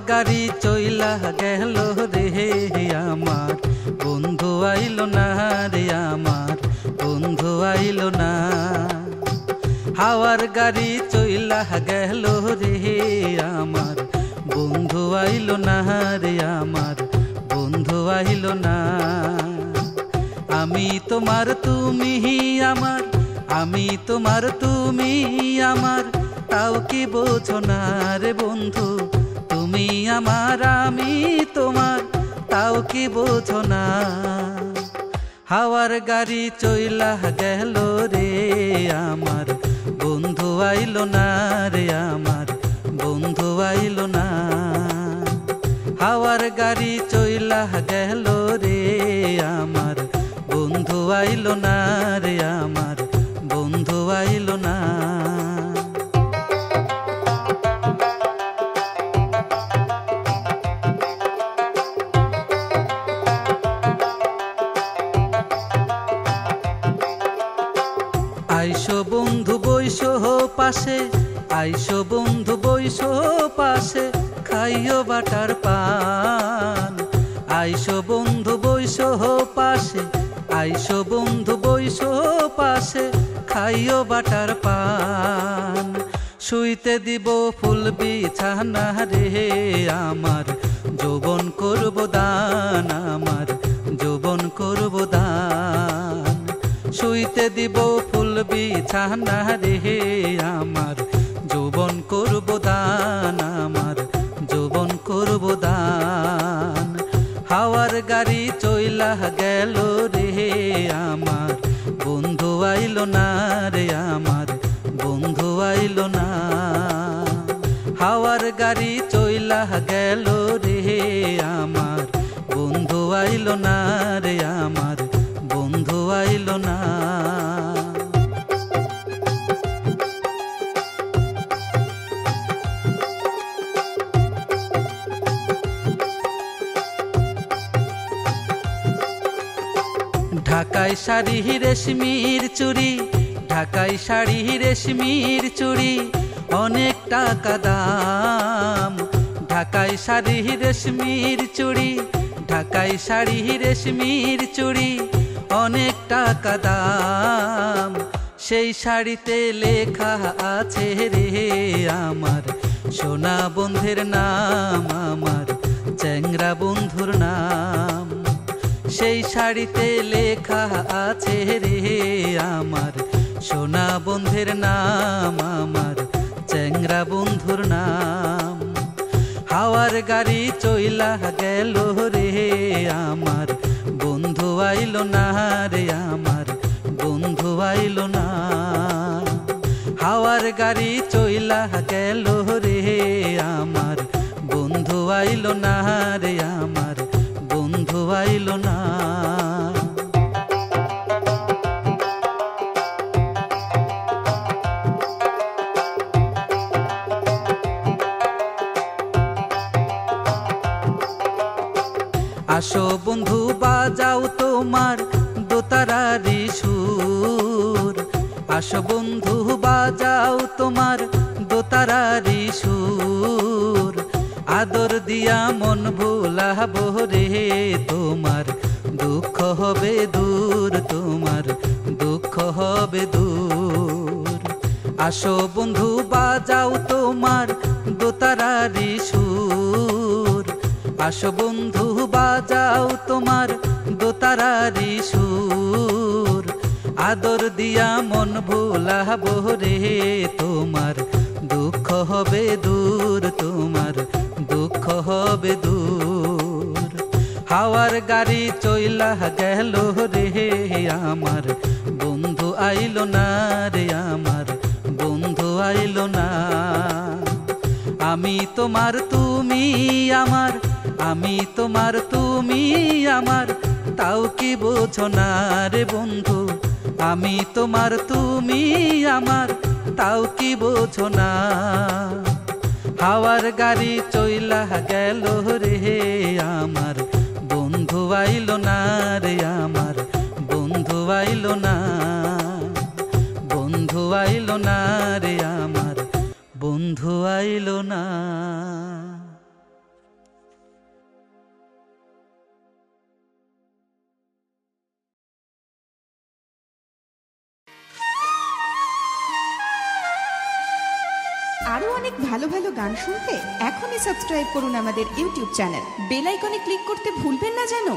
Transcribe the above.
গাড়ি চইলা গেল রে আমার বন্ধু আইলো না রে আমার বন্ধু আইলো না। হাওয়ার গাড়ি চইলা গেল রে আমার বন্ধু আইলো না রে আমার বন্ধু আইলো না। আমি তোমার তুমি আমার, আমি তোমার তুমি আমার, তাও কি বোঝো না রে বন্ধু, তুমি আমার আমি তোমার, তাও কি বোঝো না। হাওয়ার গাড়ি চইলা গেল রে আমার বন্ধু আইলো না রে আমার বন্ধু আইলো না। হাওয়ার গাড়ি চইলা গেল রে আমার বন্ধু আইলো না রে আমার বন্ধু আইলো না। আইসো বন্ধু বইসো পাশে, আইসো বন্ধু বইসো পাশে, খাইও বাটার পান। আইসো বন্ধু বইসো পাশে, আইসো বন্ধু বইসো পাশে, খাইও বাটার পান। শুইতে দিব ফুল বিছানা রে আমার যৌবন করব দান, আমার যৌবন করব দান। শুইতে দিব ফুল বিছানা রে আমার যৌবন করব দান, আমার যৌবন করব দান। হাওয়ার গাড়ি চইলা গেল রে আমার বন্ধু আইলো না রে আমার বন্ধু আইলো না। হাওয়ার গাড়ি চইলা গেল রে আমার বন্ধু আইলো না রে আমার বন্ধু আইলো না। ঢাকাই শাড়ি রেশমির চুড়ি, ঢাকাই শাড়ি রেশমির চুড়ি, অনেক টাকা দাম। ঢাকাই শাড়ি রেশমির চুড়ি, ঢাকাই শাড়ি রেশমির চুড়ি, অনেক টাকা দাম। সেই শাড়িতে লেখা আছে রে আমার সোনা বন্ধুর নাম, আমার চ্যাংরা বন্ধুর নাম। সেই শাড়িতে লেখা আছে রে আমার সোনা বন্ধুর নাম, আমার চ্যাংরা বন্ধুর নাম। হাওয়ার গাড়ি চইলা গেল রে আমার বন্ধু আইলো না রে আমার বন্ধু আইলো না। হাওয়ার গাড়ি চইলা গেল রে আমার বন্ধু আইলো না রে আমার বন্ধু আইলো না। আসো বন্ধু বাজাও তোমার দোতারারি সুর, আসো বন্ধু বাজাও তোমার দোতারারি সুর। আদর দিয়া মন ভোলাবো রে তোমার দুঃখ হবে দূর, তোমার দুঃখ হবে দূর। আসো বন্ধু বাজাও তোমার দোতারারি সুর, আসো বন্ধু বাজাও তোমার দোতারারি সুর। আদর দিয়া মন ভোলাবো রে তোমার দুঃখ হবে দূর, তোমার দুঃখ হবে দূর। হাওয়ার গাড়ি চইলা গেল রে আমার বন্ধু আইলো না রে আমার বন্ধু আইলো না। আমি তোমার তুমি আমার, আমি তোমার তুমি আমার, তাও কি বোঝো না রে বন্ধু, আমি তোমার তুমি আমার, তাও কি বোঝো না। হাওয়ার গাড়ি চইলা গেল রে আমার বন্ধু আইলো না রে আমার বন্ধু আইলো না, বন্ধু আইলো না রে আমার বন্ধু আইলো না। আরো অনেক ভালো ভালো গান শুনতে এখনই সাবস্ক্রাইব করুন আমাদের ইউটিউব চ্যানেল। বেল আইকনে ক্লিক করতে ভুলবেন না যেন।